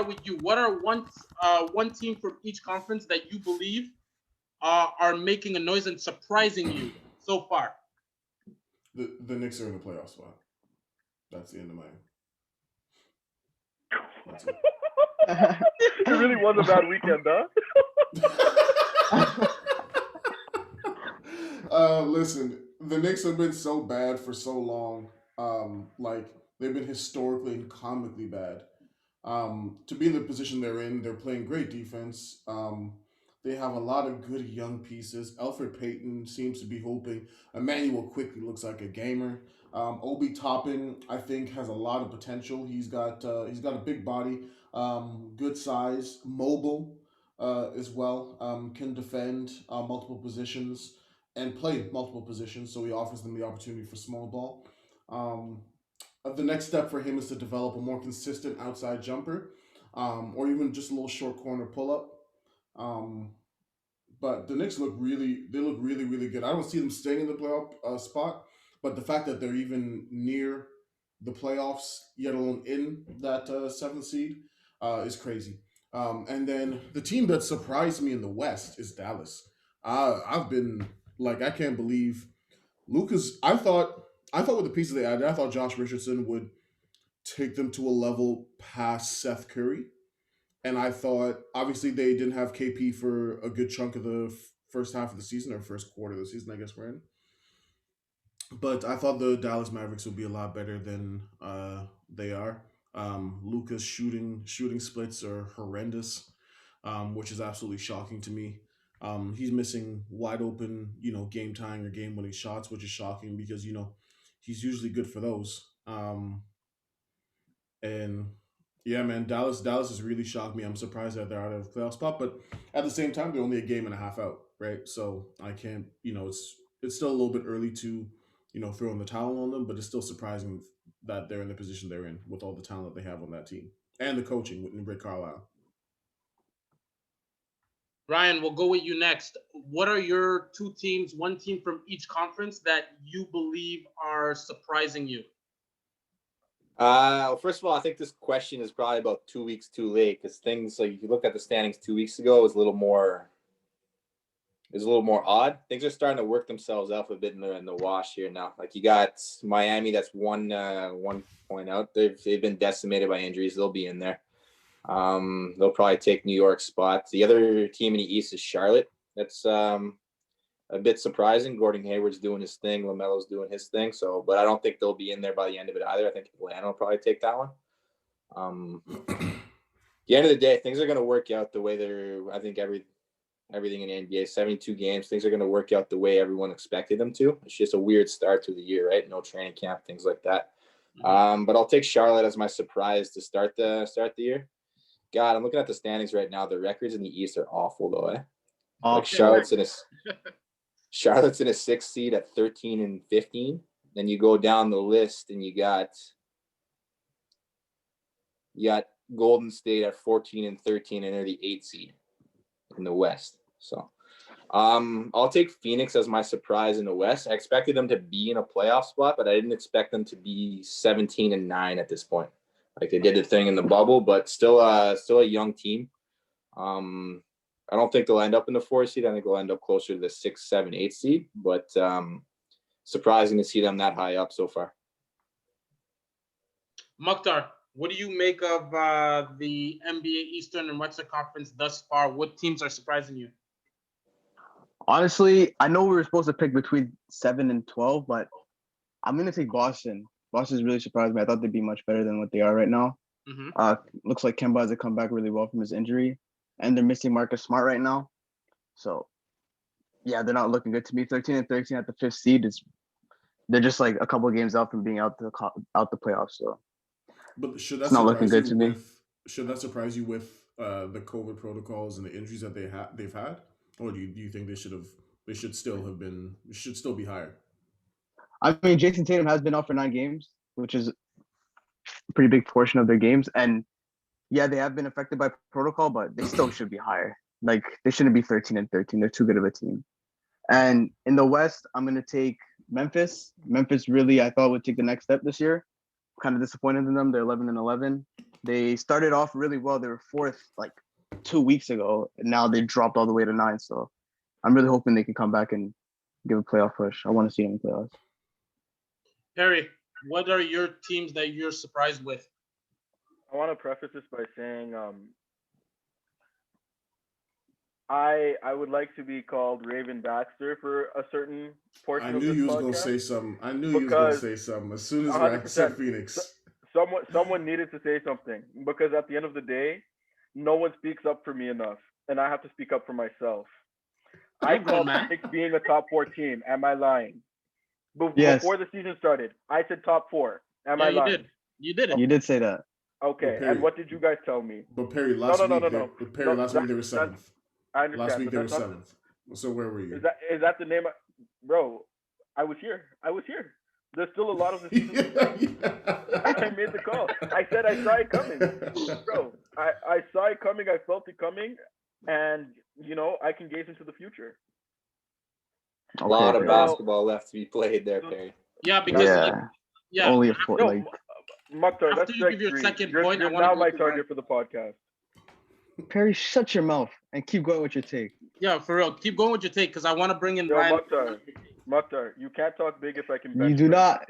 start with you. What are one team from each conference that you believe are making a noise and surprising you so far? The Knicks are in the playoff spot. That's the end of my. That's it. It really was a bad weekend, huh? Listen, the Knicks have been so bad for so long. Like they've been historically and comically bad. To be in the position they're in, they're playing great defense. They have a lot of good young pieces. Alfred Payton seems to be hoping. Emmanuel quickly looks like a gamer. Obi Toppin, I think, has a lot of potential. He's got a big body, good size, mobile as well. Can defend multiple positions and play multiple positions. So he offers them the opportunity for small ball. Um, the next step for him is to develop a more consistent outside jumper, or even just a little short corner pull up. Um, but the Knicks look really, really good. I don't see them staying in the playoff spot, but the fact that they're even near the playoffs, yet alone in that seventh seed, is crazy. And then the team that surprised me in the West is Dallas. I've been like, I can't believe Lucas. I thought with the pieces they added, I thought Josh Richardson would take them to a level past Seth Curry. And I thought, obviously, they didn't have KP for a good chunk of the first half of the season or first quarter of the season, I guess we're in. But I thought the Dallas Mavericks would be a lot better than they are. Luca's shooting splits are horrendous, which is absolutely shocking to me. He's missing wide open, game tying or game winning shots, which is shocking because he's usually good for those. And yeah, man, Dallas has really shocked me. I'm surprised that they're out of the playoff spot, but at the same time, they're only a game and a half out, right? So I can't, it's still a little bit early to, throw in the towel on them, but it's still surprising that they're in the position they're in with all the talent they have on that team and the coaching with Rick Carlisle. Ryan, we'll go with you next. What are your two teams, one team from each conference that you believe are surprising you? First of all, I think this question is probably about 2 weeks too late because things like if you look at the standings 2 weeks ago, it was a little more odd. Things are starting to work themselves out a bit in the wash here now. Like you got Miami, that's one point out. They've been decimated by injuries. They'll be in there. They'll probably take New York's spot. The other team in the East is Charlotte. That's a bit surprising. Gordon Hayward's doing his thing. LaMelo's doing his thing. So, but I don't think they'll be in there by the end of it either. I think Atlanta will probably take that one. The end of the day, things are going to work out the way they're. I think everything in the NBA, 72 games, things are going to work out the way everyone expected them to. It's just a weird start to the year, right? No training camp, things like that. But I'll take Charlotte as my surprise to start the year. God, I'm looking at the standings right now. The records in the East are awful, though. Like Charlotte's in a sixth seed at 13-15. Then you go down the list and you got Golden State at 14-13, and they're the 8th seed in the West. So I'll take Phoenix as my surprise in the West. I expected them to be in a playoff spot, but I didn't expect them to be 17-9 at this point. Like they did the thing in the bubble, but still a young team. I don't think they'll end up in the 4th seed. I think they'll end up closer to the 6, 7, 8 seed. But surprising to see them that high up so far. Mukhtar, what do you make of the NBA Eastern and Western Conference thus far? What teams are surprising you? Honestly, I know we were supposed to pick between 7 and 12, but I'm going to take Boston. Boston's really surprised me. I thought they'd be much better than what they are right now. Mm-hmm. Looks like Kemba has come back really well from his injury, and they're missing Marcus Smart right now. So, yeah, they're not looking good to me. 13-13 at the 5th seed they're just like a couple of games out from being out the playoffs. So, but should that it's not looking good to me. Should that surprise you with the COVID protocols and the injuries that they've had, or do you think they should still be higher? I mean, Jason Tatum has been out for 9 games, which is a pretty big portion of their games. And yeah, they have been affected by protocol, but they still should be higher. Like they shouldn't be 13-13. They're too good of a team. And in the West, I'm going to take Memphis. Memphis really, I thought, would take the next step this year. Kind of disappointed in them. They're 11-11. They started off really well. They were fourth like 2 weeks ago, and now they dropped all the way to 9th. So I'm really hoping they can come back and give a playoff push. I want to see them in playoffs. Harry, what are your teams that you're surprised with? I want to preface this by saying I would like to be called Raven Baxter for a certain portion I of knew this you was podcast. gonna say something. I knew you was gonna say something as soon as I said 100%. Phoenix. Someone needed to say something because at the end of the day, no one speaks up for me enough, and I have to speak up for myself. I called Phoenix being a top 4 team. Am I lying? Yes. Before the season started, I said top 4. Am I lying? You did it. You did say that. Okay, Perry, and what did you guys tell me? But Perry, last week they were That's- 7th. I understand. Last week but they were that's not- 7th. So where were you? Is that the name? Bro, I was here. There's still a lot of the season. I made the call. I said I saw it coming. Bro, I saw it coming. I felt it coming. And, I can gaze into the future. A lot of basketball left to be played there, Perry. Yeah, because only a foot. No, Mukhtar, after that's you give your second point, I you're wanna now go my to target for the podcast. Perry, shut your mouth and keep going with your take. Yeah, for real. Keep going with your take because I want to bring in Yo, Ryan. Mukhtar, you can't talk big if I can. You do not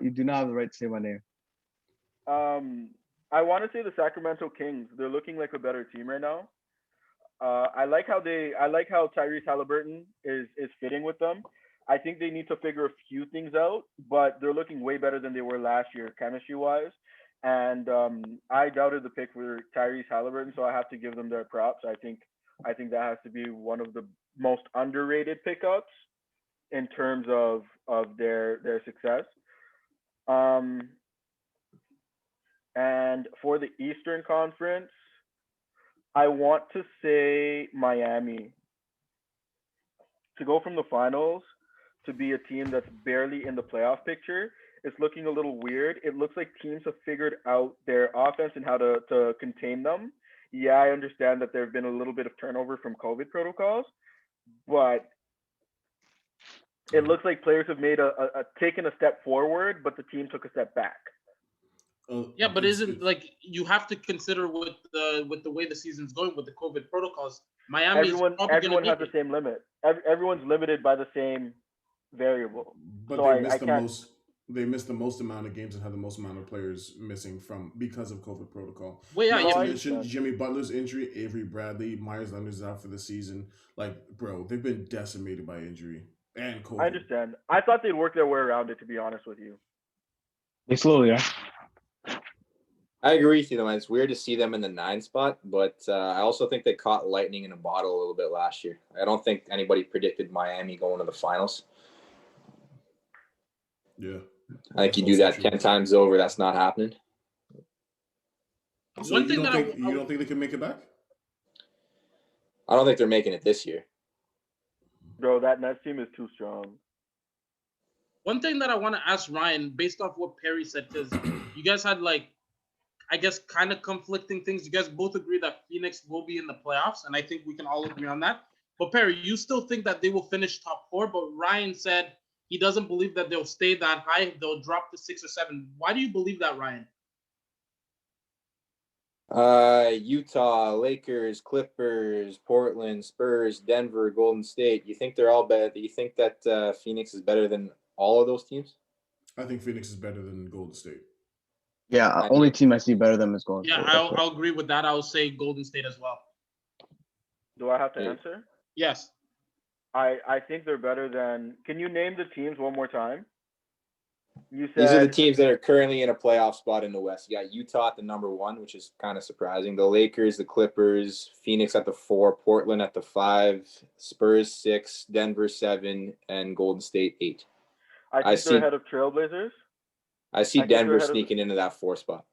have the right to say my name. I want to say the Sacramento Kings. They're looking like a better team right now. I like how Tyrese Halliburton is fitting with them. I think they need to figure a few things out, but they're looking way better than they were last year, chemistry-wise. And I doubted the pick for Tyrese Halliburton, so I have to give them their props. I think that has to be one of the most underrated pickups in terms of their success. And for the Eastern Conference, I want to say Miami. To go from the finals to be a team that's barely in the playoff picture, it's looking a little weird. It looks like teams have figured out their offense and how to contain them. Yeah, I understand that there have been a little bit of turnover from COVID protocols, but it looks like players have made taken a step forward, but the team took a step back. Yeah, but isn't like you have to consider with the way the season's going with the COVID protocols, Miami everyone has the same limit. Everyone's limited by the same variable. But so they missed the most amount of games and had the most amount of players missing because of COVID protocol. Well, yeah, you mentioned Jimmy Butler's injury, Avery Bradley, Myers Leonard's out for the season. Like, bro, they've been decimated by injury and COVID. I understand. I thought they'd work their way around it, to be honest with you. They slowly are. I agree with you, though. It's weird to see them in the 9 spot, but I also think they caught lightning in a bottle a little bit last year. I don't think anybody predicted Miami going to the finals. Yeah. I think you do that 10 times over, that's not happening. So you don't think they can make it back? I don't think they're making it this year. Bro, that Nets team is too strong. One thing that I want to ask Ryan, based off what Perry said, because you guys had I guess kind of conflicting things. You guys both agree that Phoenix will be in the playoffs, and I think we can all agree on that. But Perry, you still think that they will finish top 4, but Ryan said he doesn't believe that they'll stay that high. They'll drop to 6 or 7. Why do you believe that, Ryan? Utah, Lakers, Clippers, Portland, Spurs, Denver, Golden State. You think they're all better? You think that Phoenix is better than all of those teams? I think Phoenix is better than Golden State. Yeah, only team I see better than is Golden State. Yeah, I'll agree with that. I'll say Golden State as well. Do I have to answer? Yes. I think they're better than. Can you name the teams one more time? You said these are the teams that are currently in a playoff spot in the West. You got Utah at the number 1, which is kind of surprising. The Lakers, the Clippers, Phoenix at the 4, Portland at the 5, Spurs 6, Denver 7, and Golden State 8. I think they're ahead of Trailblazers. I see Denver sneaking into that 4 spot.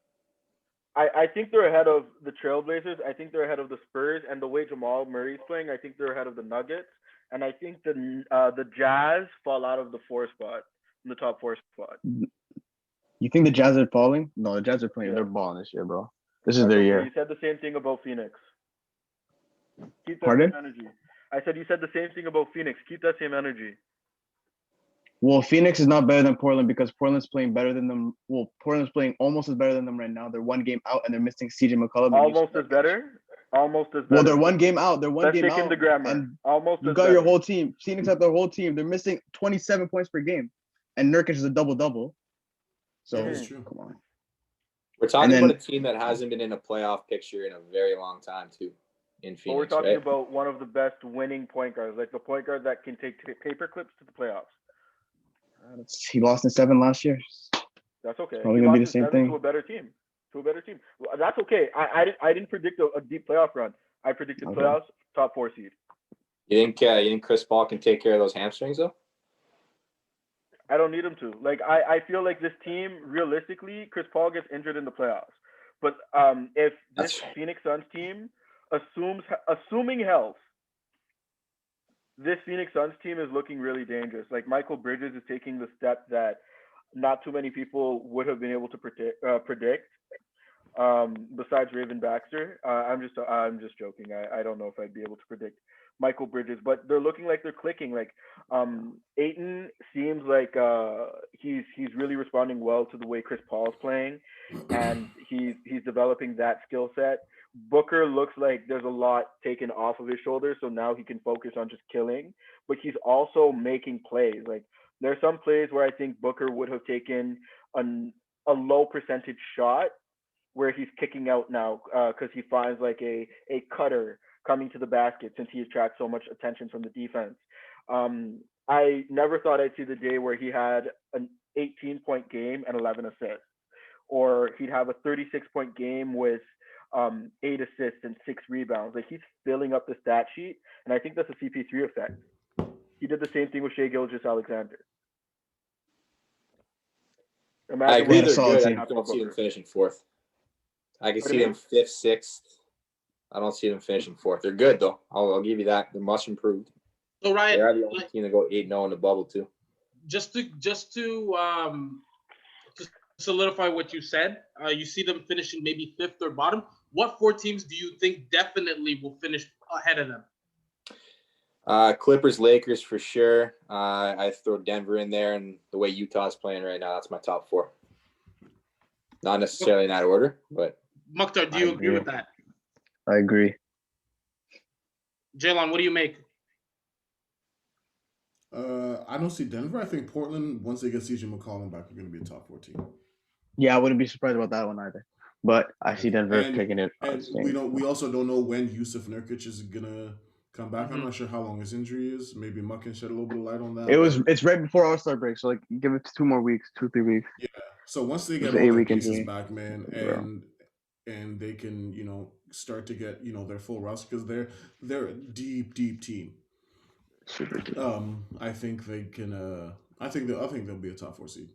I think they're ahead of the Trailblazers. I think they're ahead of the Spurs, and the way Jamal Murray's playing, I think they're ahead of the Nuggets. And I think the Jazz fall out of the 4 spot, in the top 4 spot. You think the Jazz are falling? No, the Jazz are playing. They're balling this year, bro. This is their year. You said the same thing about Phoenix. Keep that Pardon? same energy. I said you said the same thing about Phoenix. Keep that same energy. Well, Phoenix is not better than Portland because Portland's playing better than them. Well, Portland's playing almost as better than them right now. They're one game out and they're missing CJ McCollum. Almost as better. Almost as better. Well, they're one game out. They're one Let's game take out. in the grammar. And almost you as got better. your whole team. Phoenix has their whole team. They're missing 27 points per game, and Nurkic is a double-double. So That's true. come on. We're talking about a team that hasn't been in a playoff picture in a very long time, too, in Phoenix. But we're talking right? about one of the best winning point guards, like the point guard that can take paper clips to the playoffs. He lost in 7 last year. That's okay. Probably He gonna be lost the in same 7 thing. to a better team. Well, that's okay. I didn't predict a deep playoff run. I predicted playoffs, top 4 seed. You think Chris Paul can take care of those hamstrings, though? I don't need him to. Like I feel like this team, realistically, Chris Paul gets injured in the playoffs. But if this Phoenix Suns team assuming health, this Phoenix Suns team is looking really dangerous. Like Michael Bridges is taking the step that not too many people would have been able to predict. Besides Raven Baxter, I'm just joking. I don't know if I'd be able to predict Michael Bridges, but they're looking like they're clicking. Like Ayton seems like he's really responding well to the way Chris Paul is playing, and he's developing that skill set. Booker looks like there's a lot taken off of his shoulders, so now he can focus on just killing. But he's also making plays. Like there are some plays where I think Booker would have taken a low percentage shot, where he's kicking out now because he finds like a cutter coming to the basket since he attracts so much attention from the defense. I never thought I'd see the day where he had an 18-point game and 11 assists, or he'd have a 36-point game with 8 assists and 6 rebounds. Like he's filling up the stat sheet, and I think that's a CP3 effect. He did the same thing with Shai Gilgeous-Alexander. I agree they're good. Team. I don't see them finishing 4th. I can see them 5th, 6th. I don't see them finishing 4th. They're good, though. I'll give you that. They're much improved. So, Ryan, they're the only team to go 8-0 in the bubble, too. Just to solidify what you said, you see them finishing maybe 5th or bottom. What 4 teams do you think definitely will finish ahead of them? Clippers, Lakers for sure. I throw Denver in there, and the way Utah's playing right now, that's my top 4. Not necessarily in that order, but Mukhtar, do you agree with that? I agree. Jaylon, what do you make? I don't see Denver. I think Portland, once they get CJ McCollum back, are going to be a top 4 team. Yeah, I wouldn't be surprised about that one either. But I see Denver taking it. And we also don't know when Yusuf Nurkic is gonna come back. I'm not sure how long his injury is. Maybe Muck can shed a little bit of light on that. It's right before All-Star break, so like give it 2 more weeks, 2-3 weeks. Yeah. So once they get all their pieces back, man, and they can, start to get, their full roster, because they're a deep team. Super deep. I think they can I think they'll be a top 4 seed.